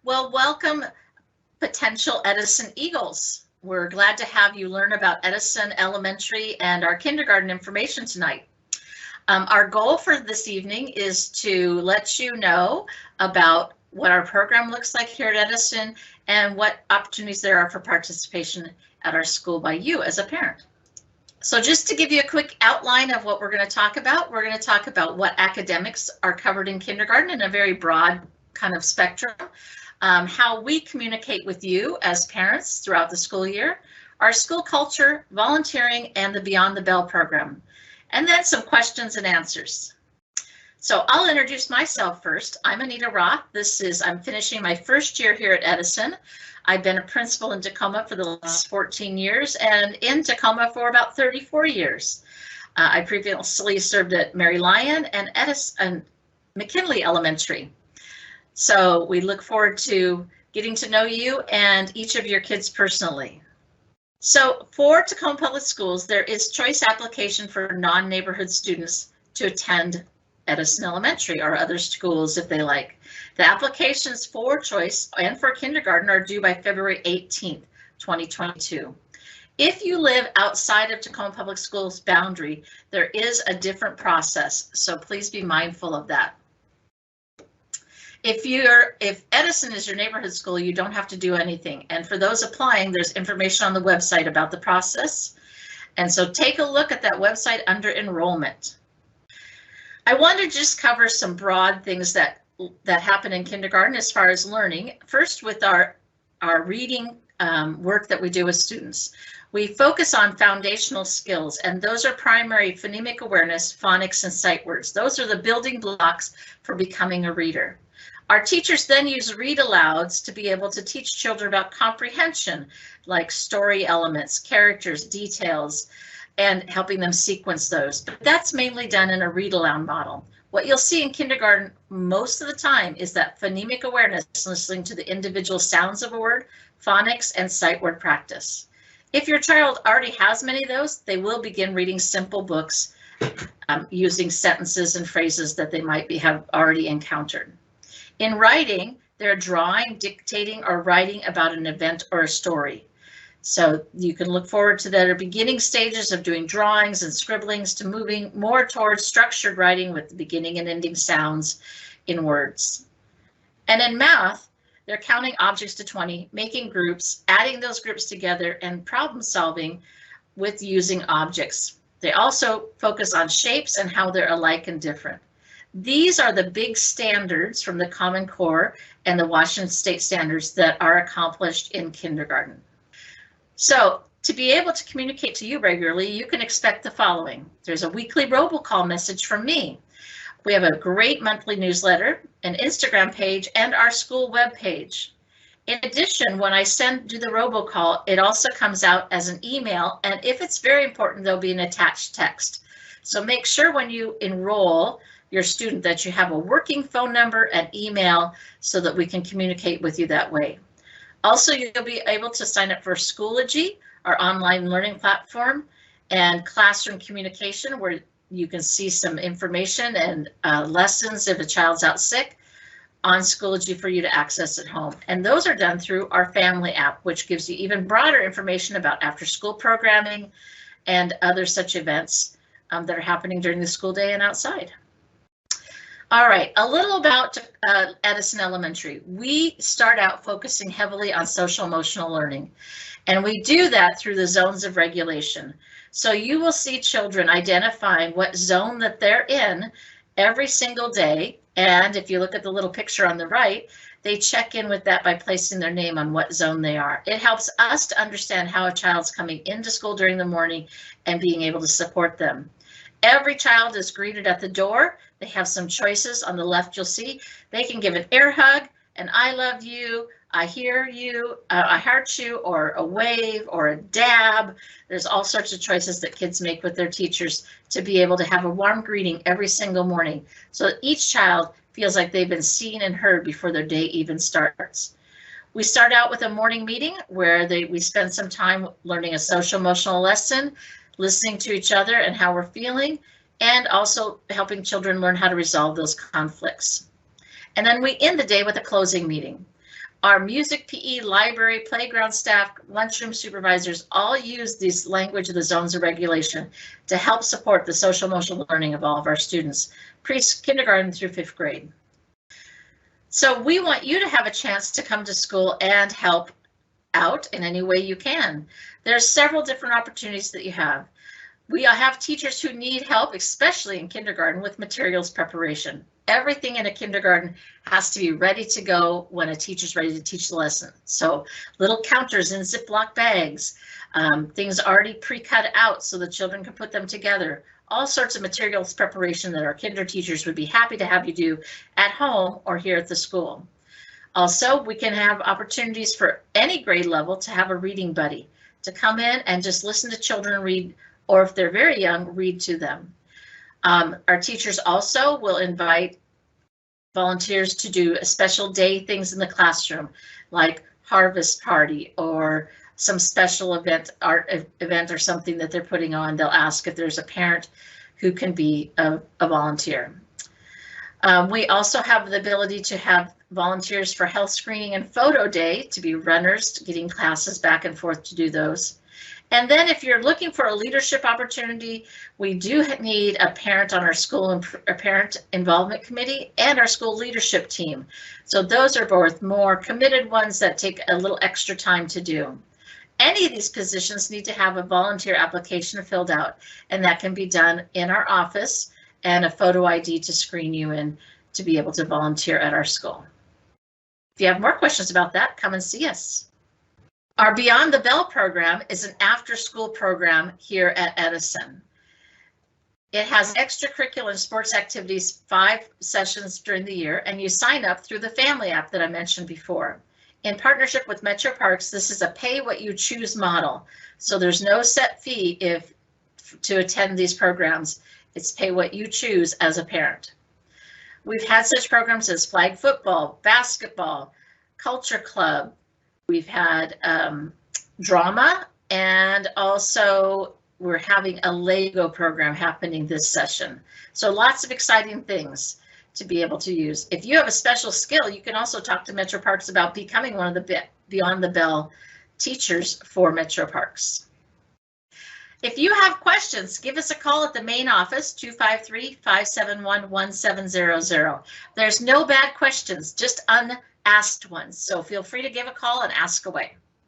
Well, welcome, potential Edison Eagles. We're glad to have you learn about Edison Elementary and our kindergarten information tonight. Our goal for this evening is to let you know about what our program looks like here at Edison and what opportunities there are for participation at our school by you as a parent. So just to give you a quick outline of what we're going to talk about what academics are covered in kindergarten in a very broad kind of spectrum, how we communicate with you as parents throughout the school year, our school culture, volunteering, and the Beyond the Bell program, and then some questions and answers. So I'll introduce myself first. I'm Anita Roth. I'm finishing my first year here at Edison. I've been a principal in Tacoma for the last 14 years and in Tacoma for about 34 years. I previously served at Mary Lyon and Edison and McKinley Elementary. So we look forward to getting to know you and each of your kids personally. So for Tacoma Public Schools, there is choice application for non-neighborhood students to attend Edison Elementary or other schools if they like. The applications for choice and for kindergarten are due by February 18th, 2022. If you live outside of Tacoma Public Schools boundary, there is a different process, so please be mindful of that. If Edison is your neighborhood school, you don't have to do anything. And for those applying, there's information on the website about the process. And so take a look at that website under enrollment. I want to just cover some broad things that happen in kindergarten as far as learning. First, with our reading work that we do with students. We focus on foundational skills, and those are primary phonemic awareness, phonics, and sight words. Those are the building blocks for becoming a reader. Our teachers then use read alouds to be able to teach children about comprehension, like story elements, characters, details, and helping them sequence those. But that's mainly done in a read aloud model. What you'll see in kindergarten most of the time is that phonemic awareness, listening to the individual sounds of a word, phonics, and sight word practice. If your child already has many of those, they will begin reading simple books using sentences and phrases that they might have already encountered. In writing, they're drawing, dictating, or writing about an event or a story. So you can look forward to their beginning stages of doing drawings and scribblings to moving more towards structured writing with the beginning and ending sounds in words. And in math, they're counting objects to 20, making groups, adding those groups together, and problem solving with using objects. They also focus on shapes and how they're alike and different. These are the big standards from the Common Core and the Washington State standards that are accomplished in kindergarten. So to be able to communicate to you regularly, you can expect the following. There's a weekly robocall message from me. We have a great monthly newsletter, an Instagram page, and our school web page. In addition, when I do the robocall, it also comes out as an email, and if it's very important, there'll be an attached text. So make sure when you enroll your student that you have a working phone number and email so that we can communicate with you that way. Also, you'll be able to sign up for Schoology, our online learning platform, and classroom communication, where you can see some information and lessons if a child's out sick on Schoology for you to access at home. And those are done through our family app, which gives you even broader information about after-school programming and other such events that are happening during the school day and outside. All right, a little about Edison Elementary. We start out focusing heavily on social emotional learning, and we do that through the zones of regulation. So you will see children identifying what zone that they're in every single day, and if you look at the little picture on the right, they check in with that by placing their name on what zone they are. It helps us to understand how a child's coming into school during the morning and being able to support them. Every child is greeted at the door. They have some choices. On the left, you'll see they can give an air hug, an I love you, I hear you, I heart you, or a wave, or a dab. There's all sorts of choices that kids make with their teachers to be able to have a warm greeting every single morning, so that each child feels like they've been seen and heard before their day even starts. We start out with a morning meeting where we spend some time learning a social emotional lesson, listening to each other and how we're feeling, and also helping children learn how to resolve those conflicts. And then we end the day with a closing meeting. Our music, PE, library, playground staff, lunchroom supervisors all use this language of the zones of regulation to help support the social emotional learning of all of our students, pre-kindergarten through 5th grade. So we want you to have a chance to come to school and help out in any way you can. There's several different opportunities that you have. We have teachers who need help, especially in kindergarten, with materials preparation. Everything in a kindergarten has to be ready to go when a teacher's ready to teach the lesson. So little counters in Ziploc bags, things already pre-cut out so the children can put them together. All sorts of materials preparation that our kinder teachers would be happy to have you do at home or here at the school. Also, we can have opportunities for any grade level to have a reading buddy, to come in and just listen to children read, or if they're very young, read to them. Our teachers also will invite volunteers to do a special day things in the classroom, like harvest party or some special event, art event or something that they're putting on. They'll ask if there's a parent who can be a volunteer. We also have the ability to have volunteers for health screening and photo day, to be runners, getting classes back and forth to do those. And then if you're looking for a leadership opportunity, we do need a parent on our school and a parent involvement committee and our school leadership team. So those are both more committed ones that take a little extra time to do. Any of these positions need to have a volunteer application filled out, and that can be done in our office and a photo ID to screen you in to be able to volunteer at our school. If you have more questions about that, come and see us. Our Beyond the Bell program is an after-school program here at Edison. It has extracurricular and sports activities 5 sessions during the year, and you sign up through the family app that I mentioned before. In partnership with Metro Parks, this is a pay-what-you-choose model. So there's no set fee to attend these programs. It's pay what you choose as a parent. We've had such programs as flag football, basketball, culture club. We've had drama, and also we're having a Lego program happening this session. So lots of exciting things to be able to use. If you have a special skill, you can also talk to Metro Parks about becoming one of the Beyond the Bell teachers for Metro Parks. If you have questions, give us a call at the main office, 253-571-1700. There's no bad questions, just unasked ones. So feel free to give a call and ask away.